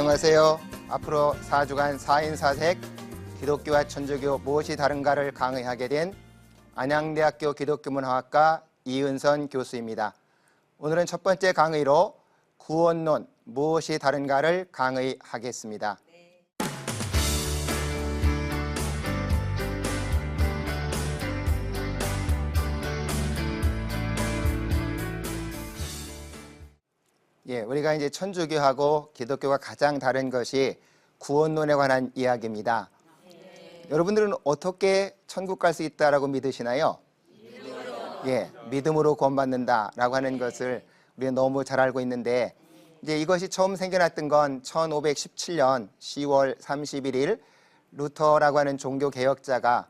안녕하세요. 앞으로 4주간 4인 4색 기독교와 천주교 무엇이 다른가를 강의하게 된 안양대학교 기독교문화학과 이은선 교수입니다. 오늘은 첫 번째 강의로 구원론 무엇이 다른가를 강의하겠습니다. 우리가 이제 천주교하고 기독교가 가장 다른 것이 구원론에 관한 이야기입니다. 여러분들은 어떻게 천국 갈 수 있다라고 믿으시나요? 믿음으로 구원받는다라고 하는 것을 우리가 너무 잘 알고 있는데, 이제 이것이 처음 생겨났던 건 1517년 10월 31일 루터라고 하는 종교 개혁자가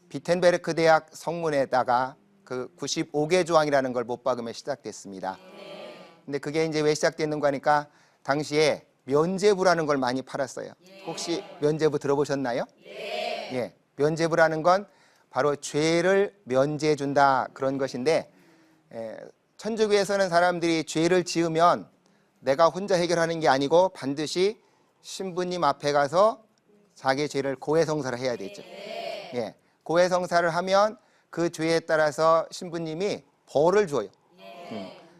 비텐베르크 대학 성문에다가 그 95개 조항이라는 걸 못 박으면 시작됐습니다. 근데 그게 이제 왜 시작됐는가 하니까 당시에 면죄부라는 걸 많이 팔았어요. 혹시 면죄부 들어보셨나요? 면죄부라는 건 바로 죄를 면제해 준다 그런 것인데, 천주교에서는 사람들이 죄를 지으면 내가 혼자 해결하는 게 아니고 반드시 신부님 앞에 가서 자기 죄를 고해성사를 해야 되죠. 고해성사를 하면 그 죄에 따라서 신부님이 벌을 줘요.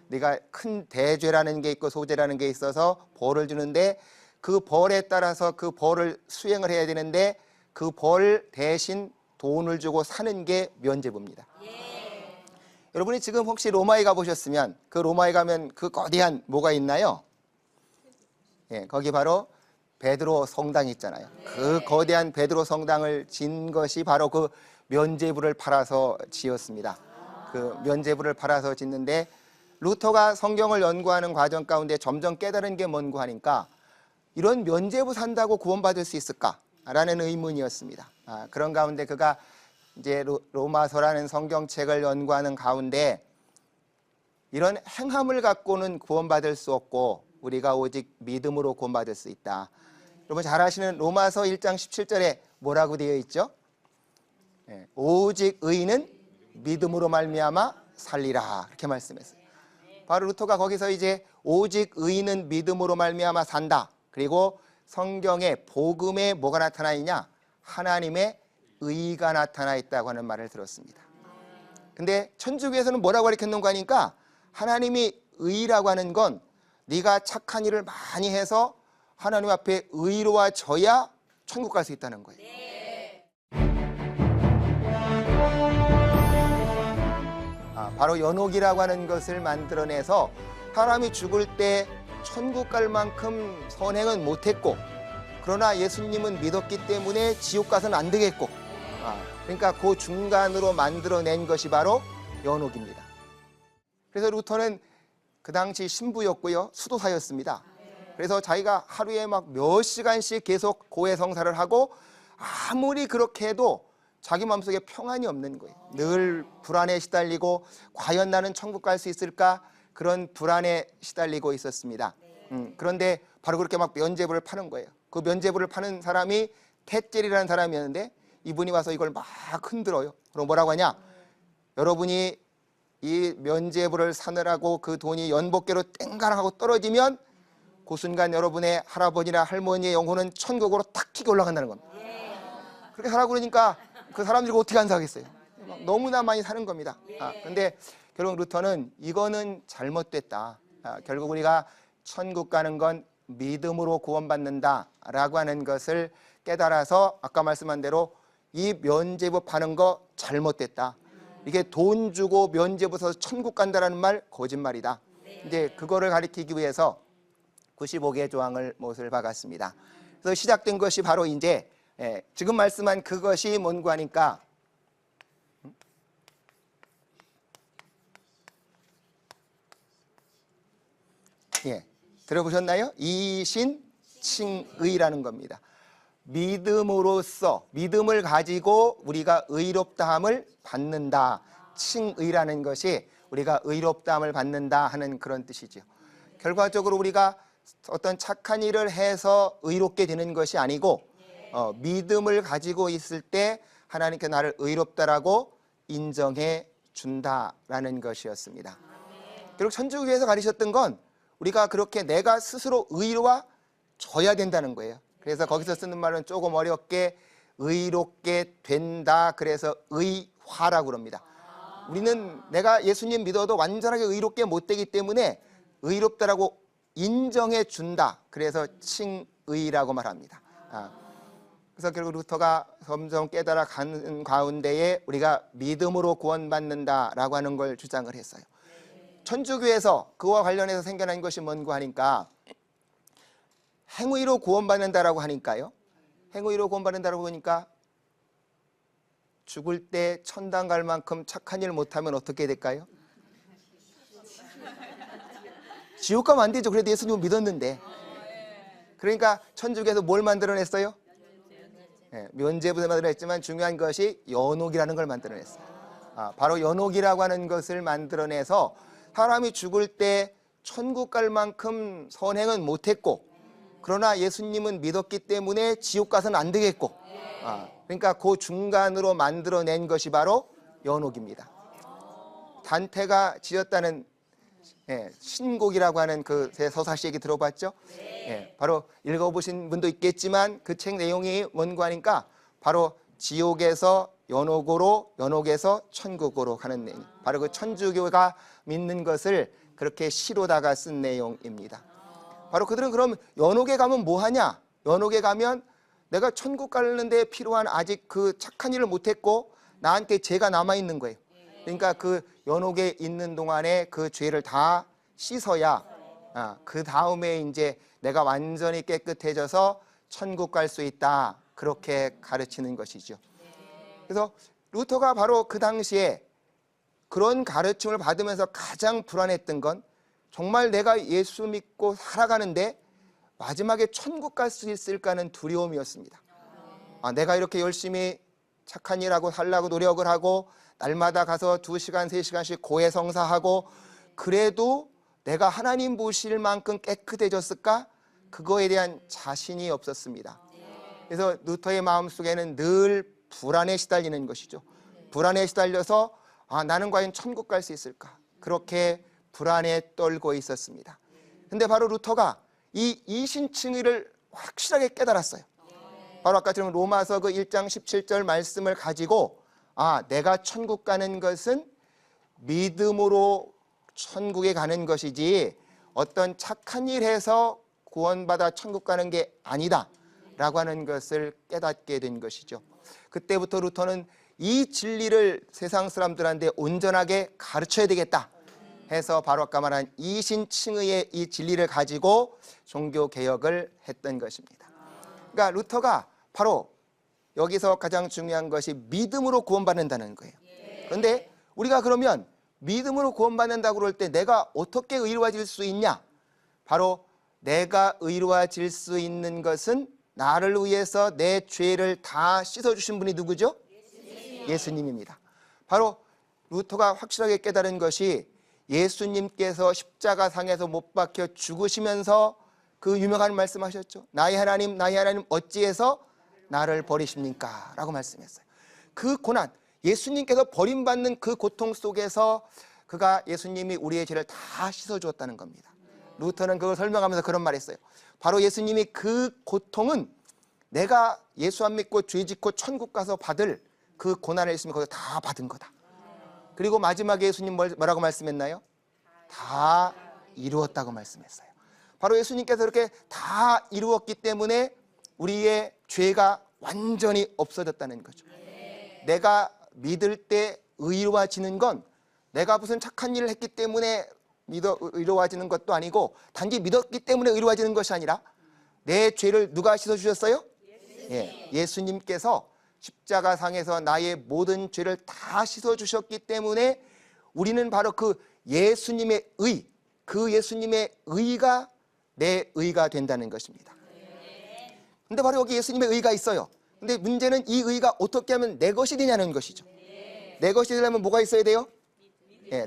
네가 큰 대죄라는 게 있고 소죄라는 게 있어서 벌을 주는데, 그 벌에 따라서 그 벌을 수행을 해야 되는데 그 벌 대신 돈을 주고 사는 게 면죄부입니다. 여러분이 지금 혹시 로마에 가보셨으면 그 로마에 가면 그 거대한 뭐가 있나요? 거기 바로 베드로 성당이 있잖아요. 그 거대한 베드로 성당을 진 것이 바로 그 면죄부를 팔아서 지었습니다. 그 면죄부를 팔아서 짓는데, 루터가 성경을 연구하는 과정 가운데 점점 깨달은 게 뭔고 하니까 이런 면죄부 산다고 구원받을 수 있을까라는 의문이었습니다. 그런 가운데 그가 이제 로마서라는 성경책을 연구하는 가운데 이런 행함을 갖고는 구원받을 수 없고 우리가 오직 믿음으로 구원받을 수 있다. 여러분 잘 아시는 로마서 1장 17절에 뭐라고 되어 있죠? 오직 의인은 믿음으로 말미암아 살리라, 이렇게 말씀했어요. 바로 루터가 거기서 이제 오직 의인은 믿음으로 말미암아 산다, 그리고 성경에 복음에 뭐가 나타나 있냐? 하나님의 의가 나타나 있다고 하는 말을 들었습니다. 근데 천주교에서는 뭐라고 가르쳤는가 하니까 하나님이 의라고 하는 건 네가 착한 일을 많이 해서 하나님 앞에 의로워져야 천국 갈 수 있다는 거예요. 바로 연옥이라고 하는 것을 만들어내서 사람이 죽을 때 천국 갈 만큼 선행은 못했고, 그러나 예수님은 믿었기 때문에 지옥 가서는 안 되겠고, 그러니까 그 중간으로 만들어낸 것이 바로 연옥입니다. 그래서 루터는 그 당시 신부였고요, 수도사였습니다. 그래서 자기가 하루에 막 몇 시간씩 계속 고해성사를 하고, 아무리 그렇게 해도 자기 마음속에 평안이 없는 거예요. 늘 불안에 시달리고 과연 나는 천국 갈 수 있을까, 그런 불안에 시달리고 있었습니다. 그런데 바로 그렇게 막 면죄부를 파는 거예요. 그 면죄부를 파는 사람이 텟젤이라는 사람이었는데, 이분이 와서 이걸 막 흔들어요. 그럼 뭐라고 하냐? 여러분이 이 면죄부를 사느라고 그 돈이 연복계로 땡가랑하고 떨어지면 그 순간 여러분의 할아버지나 할머니의 영혼은 천국으로 탁 튀겨 올라간다는 겁니다. 그렇게 하라고 그러니까 그 사람들이 어떻게 안 사겠어요? 너무나 많이 사는 겁니다. 근데 결국 루터는 이거는 잘못됐다. 결국 우리가 천국 가는 건 믿음으로 구원받는다라고 하는 것을 깨달아서 아까 말씀한 대로 이 면죄부 파는 거 잘못됐다. 이게 돈 주고 면죄부 사서 천국 간다라는 말 거짓말이다. 이제 그거를 가리키기 위해서 95개 조항을 못을 박았습니다. 그래서 시작된 것이 바로 이제 지금 말씀한 그것이 뭔고 하니까 들어보셨나요? 이신칭의라는 겁니다. 믿음으로써, 믿음을 가지고 우리가 의롭다함을 받는다. 칭의라는 것이 우리가 의롭다함을 받는다 하는 그런 뜻이죠. 결과적으로 우리가 어떤 착한 일을 해서 의롭게 되는 것이 아니고 믿음을 가지고 있을 때 하나님께 나를 의롭다라고 인정해 준다라는 것이었습니다. 결국 천주교에서 가르쳤던 건 우리가 그렇게 내가 스스로 의로와 줘야 된다는 거예요. 그래서 거기서 쓰는 말은 조금 어렵게 의롭게 된다. 그래서 의화라고 그럽니다. 우리는 내가 예수님 믿어도 완전하게 의롭게 못 되기 때문에 의롭다라고 인정해 준다. 그래서 칭의라고 말합니다. 그래서 결국 루터가 점점 깨달아 가는 가운데에 우리가 믿음으로 구원받는다라고 하는 걸 주장을 했어요. 천주교에서 그와 관련해서 생겨난 것이 뭔고 하니까 행위로 구원받는다라고 하니까요. 행위로 구원받는다라고 하니까 죽을 때 천당 갈 만큼 착한 일 못하면 어떻게 될까요? 지옥 가면 안 되죠. 그래도 예수님을 믿었는데. 그러니까 천주교에서 뭘 만들어냈어요? 면죄부를 만들어냈지만 중요한 것이 연옥이라는 걸 만들어냈어요. 바로 연옥이라고 하는 것을 만들어내서 사람이 죽을 때 천국 갈 만큼 선행은 못했고 그러나 예수님은 믿었기 때문에 지옥 가서는 안 되겠고 그러니까 그 중간으로 만들어낸 것이 바로 연옥입니다. 단테가 지었다는 신곡이라고 하는 그 서사시 얘기 들어봤죠? 바로 읽어보신 분도 있겠지만 그 책 내용이 뭔가 하니까 바로 지옥에서 연옥으로 연옥에서 천국으로 가는 내용, 바로 그 천주교가 믿는 것을 그렇게 시로다가 쓴 내용입니다. 바로 그들은 그럼 연옥에 가면 뭐 하냐? 연옥에 가면 내가 천국 가는데 필요한 아직 그 착한 일을 못했고 나한테 죄가 남아있는 거예요. 그러니까 그 연옥에 있는 동안에 그 죄를 다 씻어야 그 다음에 이제 내가 완전히 깨끗해져서 천국 갈 수 있다. 그렇게 가르치는 것이죠. 그래서 루터가 바로 그 당시에 그런 가르침을 받으면서 가장 불안했던 건 정말 내가 예수 믿고 살아가는데 마지막에 천국 갈 수 있을까는 두려움이었습니다. 내가 이렇게 열심히 착한 일하고 살라고 노력을 하고 날마다 가서 2시간, 3시간씩 고해성사하고 그래도 내가 하나님 보실 만큼 깨끗해졌을까? 그거에 대한 자신이 없었습니다. 그래서 루터의 마음속에는 늘 불안에 시달리는 것이죠. 불안에 시달려서 나는 과연 천국 갈 수 있을까? 그렇게 불안에 떨고 있었습니다. 근데 바로 루터가 이 이신칭의를 확실하게 깨달았어요. 바로 아까 들은 로마서 그 1장 17절 말씀을 가지고 내가 천국 가는 것은 믿음으로 천국에 가는 것이지 어떤 착한 일 해서 구원받아 천국 가는 게 아니다 라고 하는 것을 깨닫게 된 것이죠. 그때부터 루터는 이 진리를 세상 사람들한테 온전하게 가르쳐야 되겠다 해서 바로 아까 말한 이신칭의의 이 진리를 가지고 종교개혁을 했던 것입니다. 그러니까 루터가 바로 여기서 가장 중요한 것이 믿음으로 구원받는다는 거예요. 그런데 우리가 그러면 믿음으로 구원받는다고 그럴 때 내가 어떻게 의로워질 수 있냐? 바로 내가 의로워질 수 있는 것은 나를 위해서 내 죄를 다 씻어주신 분이 누구죠? 예수님입니다. 바로 루터가 확실하게 깨달은 것이 예수님께서 십자가상에서 못 박혀 죽으시면서 그 유명한 말씀하셨죠. 나의 하나님 어찌해서 나를 버리십니까? 라고 말씀했어요. 그 고난, 예수님께서 버림받는 그 고통 속에서 예수님이 우리의 죄를 다 씻어주었다는 겁니다. 루터는 그걸 설명하면서 그런 말 했어요. 바로 예수님이 그 고통은 내가 예수 안 믿고 죄 짓고 천국 가서 받을 그 고난을 예수님이 거기서 다 받은 거다. 그리고 마지막에 예수님 뭐라고 말씀했나요? 다 이루었다고 말씀했어요. 바로 예수님께서 이렇게 다 이루었기 때문에 우리의 죄가 완전히 없어졌다는 거죠. 내가 믿을 때 의로워지는 건 내가 무슨 착한 일을 했기 때문에 의로워지는 것도 아니고 단지 믿었기 때문에 의로워지는 것이 아니라 내 죄를 누가 씻어주셨어요? 예수님께서 십자가상에서 나의 모든 죄를 다 씻어주셨기 때문에 우리는 바로 그 예수님의 의, 그 예수님의 의가 내 의가 된다는 것입니다. 근데 바로 여기 예수님의 의가 있어요. 근데 문제는 이 의가 어떻게 하면 내 것이 되냐는 것이죠. 내 것이 되려면 뭐가 있어야 돼요?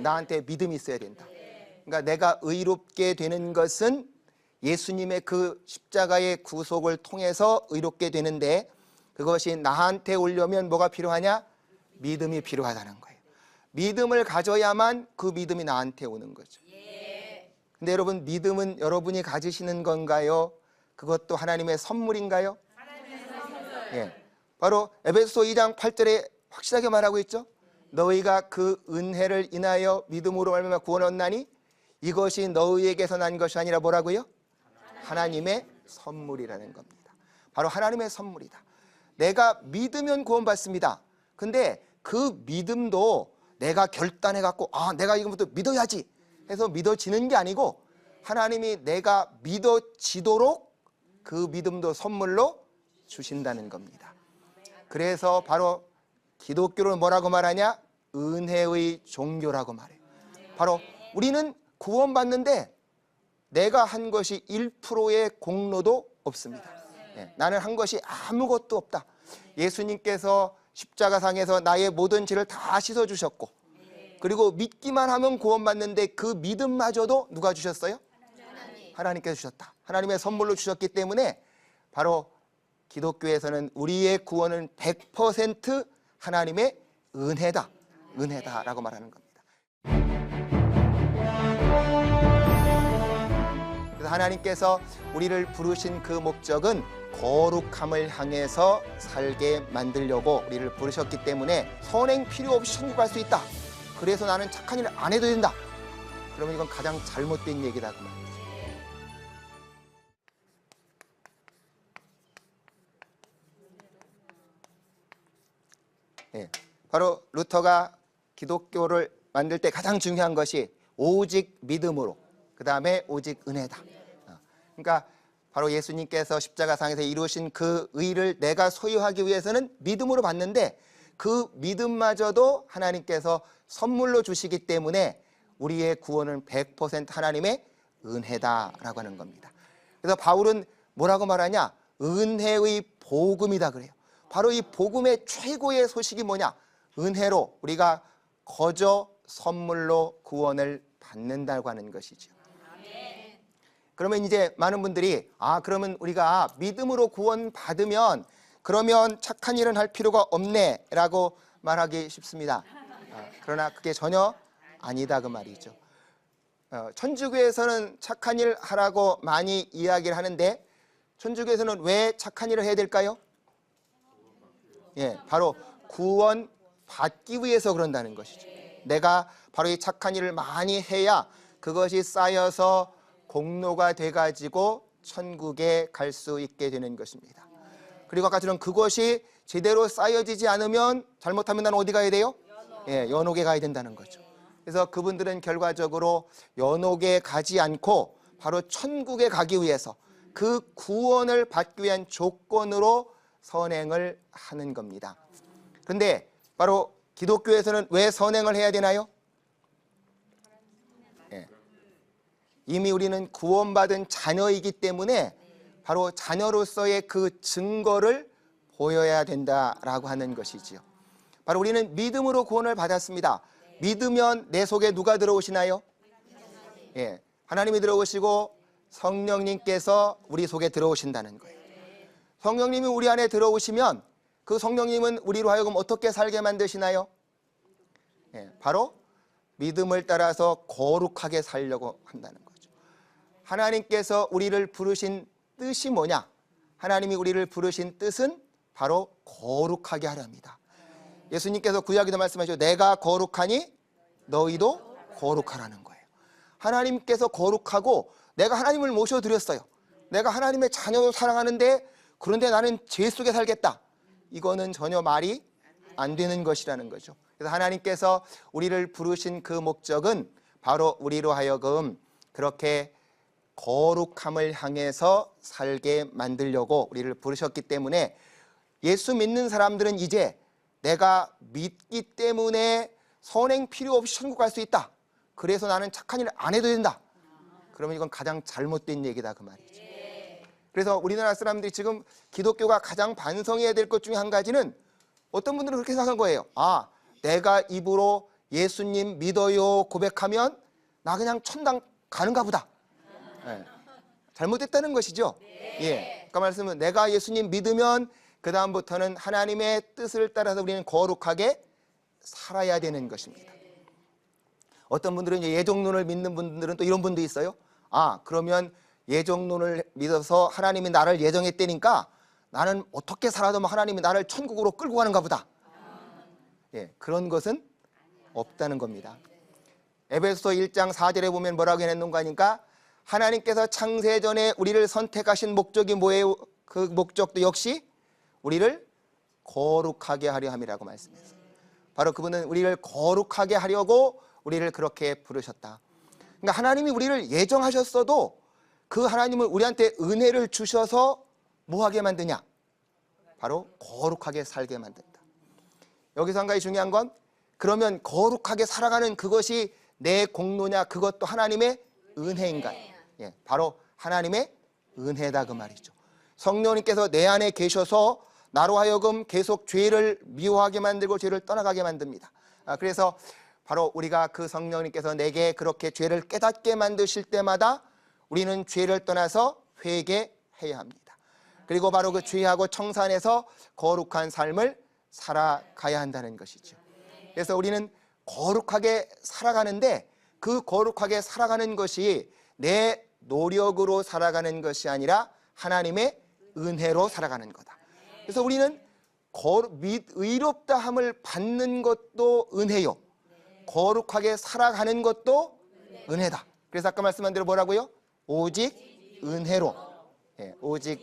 나한테 믿음이 있어야 된다. 그러니까 내가 의롭게 되는 것은 예수님의 그 십자가의 구속을 통해서 의롭게 되는데 그것이 나한테 오려면 뭐가 필요하냐? 믿음이 필요하다는 거예요. 믿음을 가져야만 그 믿음이 나한테 오는 거죠. 근데 여러분, 믿음은 여러분이 가지시는 건가요? 그것도 하나님의 선물인가요? 예. 바로 에베소서 2장 8절에 확실하게 말하고 있죠. 너희가 그 은혜를 인하여 믿음으로 말미암아 구원을 얻나니 이것이 너희에게서 난 것이 아니라 뭐라고요? 하나님의 선물이라는 겁니다. 바로 하나님의 선물이다. 내가 믿으면 구원받습니다. 근데 그 믿음도 내가 결단해 갖고 내가 이것부터 믿어야지 해서 믿어지는 게 아니고 하나님이 내가 믿어지도록 그 믿음도 선물로 주신다는 겁니다. 그래서 바로 기독교를 뭐라고 말하냐? 은혜의 종교라고 말해요. 바로 우리는 구원받는데 내가 한 것이 1%의 공로도 없습니다. 나는 한 것이 아무것도 없다. 예수님께서 십자가상에서 나의 모든 죄를 다 씻어주셨고 그리고 믿기만 하면 구원받는데 그 믿음마저도 누가 주셨어요? 하나님께서 주셨다. 하나님의 선물로 주셨기 때문에 바로 기독교에서는 우리의 구원은 100% 하나님의 은혜다. 은혜다라고 말하는 겁니다. 그래서 하나님께서 우리를 부르신 그 목적은 거룩함을 향해서 살게 만들려고 우리를 부르셨기 때문에 선행 필요 없이 천국 갈 수 있다. 그래서 나는 착한 일을 안 해도 된다. 그러면 이건 가장 잘못된 얘기다 그 말이죠. 바로 루터가 기독교를 만들 때 가장 중요한 것이 오직 믿음으로, 그 다음에 오직 은혜다. 그러니까 바로 예수님께서 십자가상에서 이루신 그 의를 내가 소유하기 위해서는 믿음으로 받는데 그 믿음마저도 하나님께서 선물로 주시기 때문에 우리의 구원은 100% 하나님의 은혜다라고 하는 겁니다. 그래서 바울은 뭐라고 말하냐? 은혜의 복음이다 그래요. 바로 이 복음의 최고의 소식이 뭐냐? 은혜로 우리가 거저 선물로 구원을 받는다고 하는 것이죠. 그러면 이제 많은 분들이 그러면 우리가 믿음으로 구원 받으면 그러면 착한 일은 할 필요가 없네 라고 말하기 쉽습니다. 그러나 그게 전혀 아니다 그 말이죠. 천주교에서는 착한 일 하라고 많이 이야기를 하는데 천주교에서는 왜 착한 일을 해야 될까요? 바로 구원 받기 위해서 그런다는 것이죠. 내가 바로 이 착한 일을 많이 해야 그것이 쌓여서 공로가 돼가지고 천국에 갈 수 있게 되는 것입니다. 그리고 아까처럼 그것이 제대로 쌓여지지 않으면 잘못하면 나는 어디 가야 돼요? 연옥에 가야 된다는 거죠. 그래서 그분들은 결과적으로 연옥에 가지 않고 바로 천국에 가기 위해서 그 구원을 받기 위한 조건으로 선행을 하는 겁니다. 그런데 바로 기독교에서는 왜 선행을 해야 되나요? 이미 우리는 구원받은 자녀이기 때문에 바로 자녀로서의 그 증거를 보여야 된다라고 하는 것이지요. 바로 우리는 믿음으로 구원을 받았습니다. 믿으면 내 속에 누가 들어오시나요? 하나님이 들어오시고 성령님께서 우리 속에 들어오신다는 거예요. 성령님이 우리 안에 들어오시면 그 성령님은 우리로 하여금 어떻게 살게 만드시나요? 바로 믿음을 따라서 거룩하게 살려고 한다는 거죠. 하나님께서 우리를 부르신 뜻이 뭐냐? 하나님이 우리를 부르신 뜻은 바로 거룩하게 하렵니다. 예수님께서 구약에도 말씀하시죠. 내가 거룩하니 너희도 거룩하라는 거예요. 하나님께서 거룩하고 내가 하나님을 모셔드렸어요. 내가 하나님의 자녀로 사랑하는데 그런데 나는 죄 속에 살겠다. 이거는 전혀 말이 안 되는 것이라는 거죠. 그래서 하나님께서 우리를 부르신 그 목적은 바로 우리로 하여금 그렇게 거룩함을 향해서 살게 만들려고 우리를 부르셨기 때문에 예수 믿는 사람들은 이제 내가 믿기 때문에 선행 필요 없이 천국 갈 수 있다. 그래서 나는 착한 일을 안 해도 된다. 그러면 이건 가장 잘못된 얘기다 그 말이죠. 그래서 우리나라 사람들이 지금 기독교가 가장 반성해야 될 것 중에 한 가지는 어떤 분들은 그렇게 생각한 거예요. 내가 입으로 예수님 믿어요 고백하면 나 그냥 천당 가는가 보다. 잘못됐다는 것이죠. 아까 말씀은 내가 예수님 믿으면 그 다음부터는 하나님의 뜻을 따라서 우리는 거룩하게 살아야 되는 것입니다. 어떤 분들은 예정론을 믿는 분들은 또 이런 분도 있어요. 그러면 예정론을 믿어서 하나님이 나를 예정했다니까 나는 어떻게 살아도 하나님이 나를 천국으로 끌고 가는가 보다. 그런 것은 없다는 겁니다. 에베소서 1장 4절에 보면 뭐라고 해놨는가 하니까 하나님께서 창세전에 우리를 선택하신 목적이 뭐예요? 그 목적도 역시 우리를 거룩하게 하려 함이라고 말씀했어요. 바로 그분은 우리를 거룩하게 하려고 우리를 그렇게 부르셨다. 그러니까 하나님이 우리를 예정하셨어도 그 하나님은 우리한테 은혜를 주셔서 뭐하게 만드냐? 바로 거룩하게 살게 만든다. 여기서 한 가지 중요한 건 그러면 거룩하게 살아가는 그것이 내 공로냐? 그것도 하나님의 은혜인가? 바로 하나님의 은혜다 그 말이죠. 성령님께서 내 안에 계셔서 나로 하여금 계속 죄를 미워하게 만들고 죄를 떠나가게 만듭니다. 그래서 바로 우리가 그 성령님께서 내게 그렇게 죄를 깨닫게 만드실 때마다 우리는 죄를 떠나서 회개해야 합니다. 그리고 바로 그 죄하고 청산해서 거룩한 삶을 살아가야 한다는 것이죠. 그래서 우리는 거룩하게 살아가는데 그 거룩하게 살아가는 것이 내 노력으로 살아가는 것이 아니라 하나님의 은혜로 살아가는 거다. 그래서 우리는 의롭다함을 받는 것도 은혜요, 거룩하게 살아가는 것도 은혜다. 그래서 아까 말씀한 대로 뭐라고요? 오직 은혜로, 오직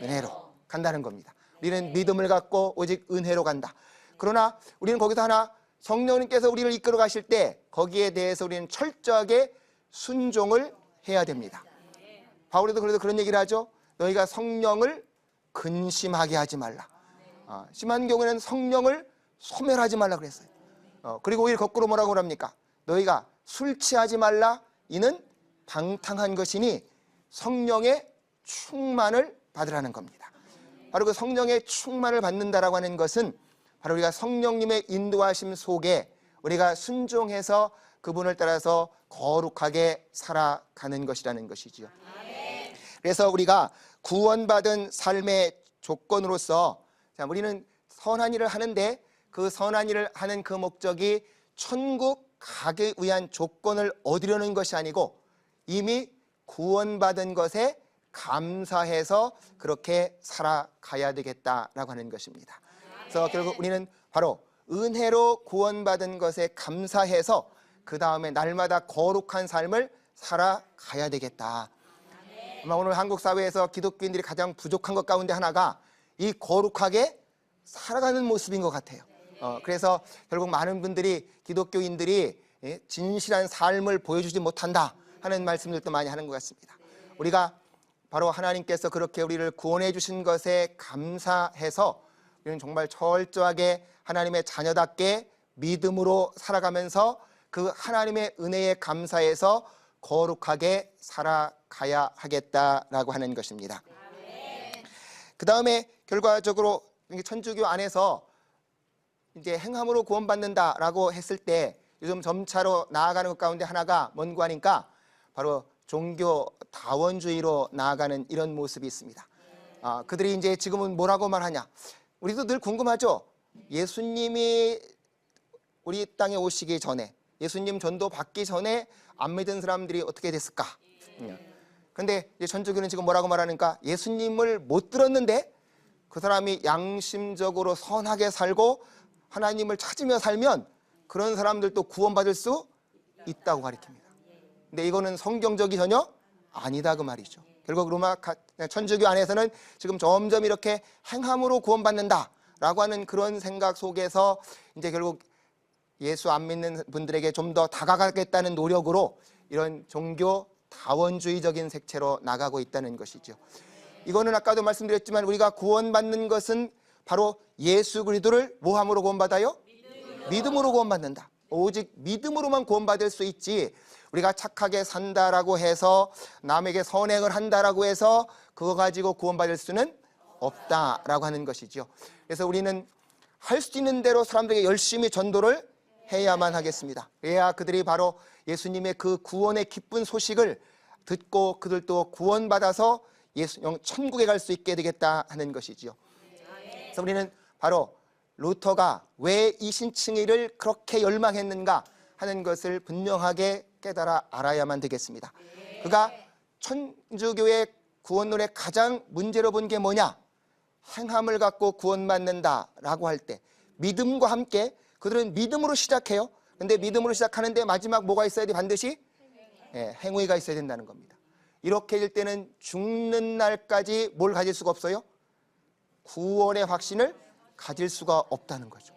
은혜로 간다는 겁니다. 우리는 믿음을 갖고 오직 은혜로 간다. 그러나 우리는 거기서 하나, 성령님께서 우리를 이끌어 가실 때 거기에 대해서 우리는 철저하게 순종을 해야 됩니다. 바울도 그래도 그런 얘기를 하죠. 너희가 성령을 근심하게 하지 말라. 심한 경우에는 성령을 소멸하지 말라 그랬어요. 그리고 오히려 거꾸로 뭐라고 합니까? 너희가 술 취하지 말라. 이는 방탕한 것이니 성령의 충만을 받으라는 겁니다. 바로 그 성령의 충만을 받는다라고 하는 것은 바로 우리가 성령님의 인도하심 속에 우리가 순종해서 그분을 따라서 거룩하게 살아가는 것이라는 것이지요. 그래서 우리가 구원받은 삶의 조건으로서 우리는 선한 일을 하는데 그 선한 일을 하는 그 목적이 천국 가기 위한 조건을 얻으려는 것이 아니고 이미 구원받은 것에 감사해서 그렇게 살아가야 되겠다라고 하는 것입니다. 그래서 결국 우리는 바로 은혜로 구원받은 것에 감사해서 그 다음에 날마다 거룩한 삶을 살아가야 되겠다. 아마 오늘 한국 사회에서 기독교인들이 가장 부족한 것 가운데 하나가 이 거룩하게 살아가는 모습인 것 같아요. 그래서 결국 많은 분들이 기독교인들이 진실한 삶을 보여주지 못한다 하는 말씀들도 많이 하는 것 같습니다. 우리가 바로 하나님께서 그렇게 우리를 구원해 주신 것에 감사해서 우리는 정말 철저하게 하나님의 자녀답게 믿음으로 살아가면서 그 하나님의 은혜에 감사해서 거룩하게 살아가야 하겠다라고 하는 것입니다. 그 다음에 결과적으로 천주교 안에서 이제 행함으로 구원받는다라고 했을 때 요즘 점차로 나아가는 것 가운데 하나가 뭔가 하니까 바로 종교 다원주의로 나아가는 이런 모습이 있습니다. 그들이 이제 지금은 뭐라고 말하냐? 우리도 늘 궁금하죠. 예수님이 우리 땅에 오시기 전에, 예수님 전도 받기 전에 안 믿은 사람들이 어떻게 됐을까? 근데 이제 천주교는 지금 뭐라고 말하니까 예수님을 못 들었는데 그 사람이 양심적으로 선하게 살고 하나님을 찾으며 살면 그런 사람들도 구원받을 수 있다고 가르칩니다. 근데 이거는 성경적이 전혀 아니다 그 말이죠. 결국 로마 천주교 안에서는 지금 점점 이렇게 행함으로 구원받는다라고 하는 그런 생각 속에서 이제 결국 예수 안 믿는 분들에게 좀 더 다가가겠다는 노력으로 이런 종교 다원주의적인 색채로 나가고 있다는 것이죠. 이거는 아까도 말씀드렸지만 우리가 구원받는 것은 바로 예수 그리스도를 뭐함으로 구원받아요? 믿음으로 구원받는다. 오직 믿음으로만 구원받을 수 있지 우리가 착하게 산다라고 해서 남에게 선행을 한다라고 해서 그거 가지고 구원받을 수는 없다라고 하는 것이죠. 그래서 우리는 할 수 있는 대로 사람들에게 열심히 전도를 해야만 하겠습니다. 그래야 그들이 바로 예수님의 그 구원의 기쁜 소식을 듣고 그들도 구원받아서 천국에 갈 수 있게 되겠다 하는 것이지요. 그래서 우리는 바로 루터가 왜 이신칭의를 그렇게 열망했는가 하는 것을 분명하게 깨달아 알아야만 되겠습니다. 그가 천주교의 구원론의 가장 문제로 본 게 뭐냐? 행함을 갖고 구원받는다라고 할 때 믿음과 함께 그들은 믿음으로 시작해요. 근데 믿음으로 시작하는데 마지막 뭐가 있어야 돼? 반드시 행위가 있어야 된다는 겁니다. 이렇게 될 때는 죽는 날까지 뭘 가질 수가 없어요? 구원의 확신을 가질 수가 없다는 거죠.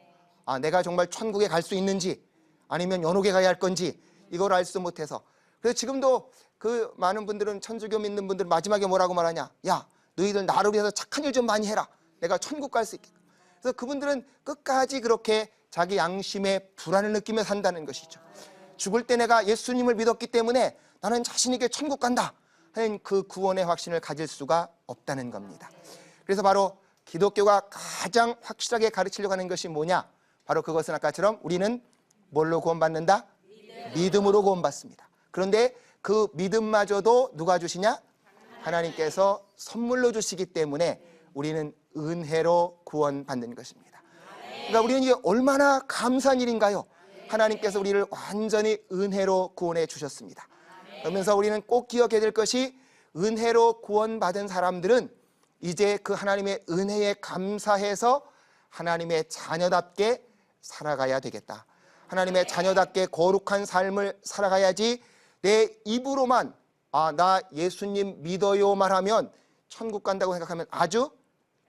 내가 정말 천국에 갈 수 있는지 아니면 연옥에 가야 할 건지 이걸 알 수 못해서. 그래서 지금도 그 많은 분들은 천주교 믿는 분들 마지막에 뭐라고 말하냐? 야, 너희들 나를 위해서 착한 일 좀 많이 해라. 내가 천국 갈 수 있게. 그래서 그분들은 끝까지 그렇게 자기 양심에 불안을 느끼며 산다는 것이죠. 죽을 때 내가 예수님을 믿었기 때문에 나는 자신 있게 천국 간다 하는 그 구원의 확신을 가질 수가 없다는 겁니다. 그래서 바로 기독교가 가장 확실하게 가르치려고 하는 것이 뭐냐? 바로 그것은 아까처럼 우리는 뭘로 구원받는다? 믿음으로 구원받습니다. 그런데 그 믿음마저도 누가 주시냐? 하나님께서 선물로 주시기 때문에 우리는 은혜로 구원받는 것입니다. 그러니까 우리는 이게 얼마나 감사한 일인가요? 하나님께서 우리를 완전히 은혜로 구원해 주셨습니다. 그러면서 우리는 꼭 기억해야 될 것이 은혜로 구원받은 사람들은 이제 그 하나님의 은혜에 감사해서 하나님의 자녀답게 살아가야 되겠다. 하나님의 자녀답게 거룩한 삶을 살아가야지 내 입으로만 나 예수님 믿어요 말하면 천국 간다고 생각하면 아주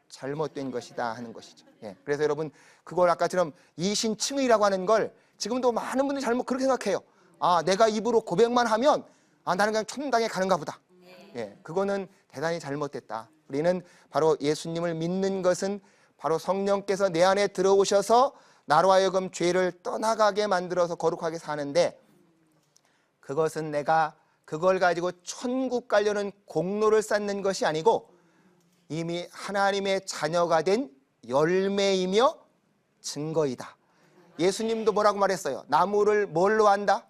잘못된 것이다 하는 것이죠. 그래서 여러분 그걸 아까처럼 이신칭의라고 하는 걸 지금도 많은 분들이 잘못 그렇게 생각해요. 내가 입으로 고백만 하면 나는 그냥 천당에 가는가 보다. 그거는 대단히 잘못됐다. 우리는 바로 예수님을 믿는 것은 바로 성령께서 내 안에 들어오셔서 나로 하여금 죄를 떠나가게 만들어서 거룩하게 사는데, 그것은 내가 그걸 가지고 천국 가려는 공로를 쌓는 것이 아니고 이미 하나님의 자녀가 된 열매이며 증거이다. 예수님도 뭐라고 말했어요? 나무를 뭘로 한다?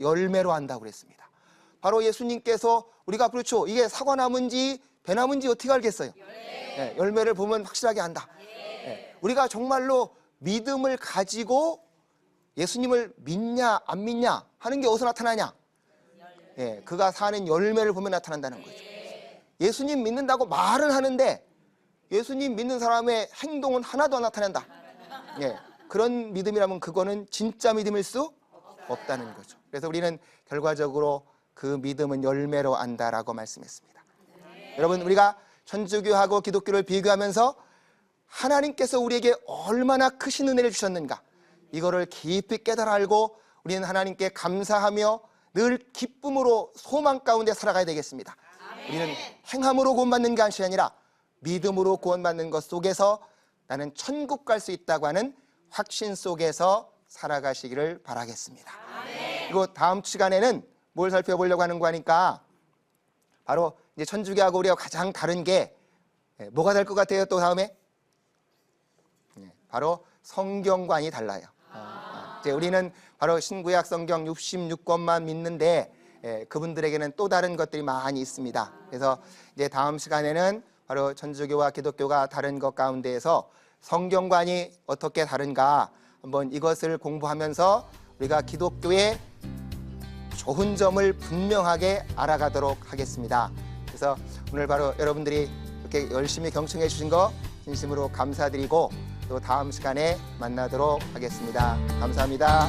열매로 한다고 그랬습니다. 바로 예수님께서 우리가 그렇죠, 이게 사과나무인지 배나무인지 어떻게 알겠어요? 열매를 보면 확실하게 안다. 우리가 정말로 믿음을 가지고 예수님을 믿냐 안 믿냐 하는 게 어디서 나타나냐? 그가 사는 열매를 보면 나타난다는 거죠. 예수님 믿는다고 말은 하는데 예수님 믿는 사람의 행동은 하나도 안 나타낸다. 그런 믿음이라면 그거는 진짜 믿음일 수 없다는 거죠. 그래서 우리는 결과적으로 그 믿음은 열매로 안다라고 말씀했습니다. 여러분, 우리가 천주교하고 기독교를 비교하면서 하나님께서 우리에게 얼마나 크신 은혜를 주셨는가, 이거를 깊이 깨달아 알고 우리는 하나님께 감사하며 늘 기쁨으로 소망 가운데 살아가야 되겠습니다. 우리는 행함으로 구원받는 것이 아니라 믿음으로 구원받는 것 속에서 나는 천국 갈 수 있다고 하는 확신 속에서 살아가시기를 바라겠습니다. 그리고 다음 시간에는 뭘 살펴보려고 하는 거니까 바로 이제 천주교하고 우리가 가장 다른 게 뭐가 될 것 같아요? 또 다음에 바로 성경관이 달라요. 이제 우리는 바로 신구약 성경 66권만 믿는데 그분들에게는 또 다른 것들이 많이 있습니다. 그래서 이제 다음 시간에는 바로 천주교와 기독교가 다른 것 가운데에서 성경관이 어떻게 다른가 한번 이것을 공부하면서 우리가 기독교의 좋은 점을 분명하게 알아가도록 하겠습니다. 그래서 오늘 바로 여러분들이 이렇게 열심히 경청해 주신 거 진심으로 감사드리고 또 다음 시간에 만나도록 하겠습니다. 감사합니다.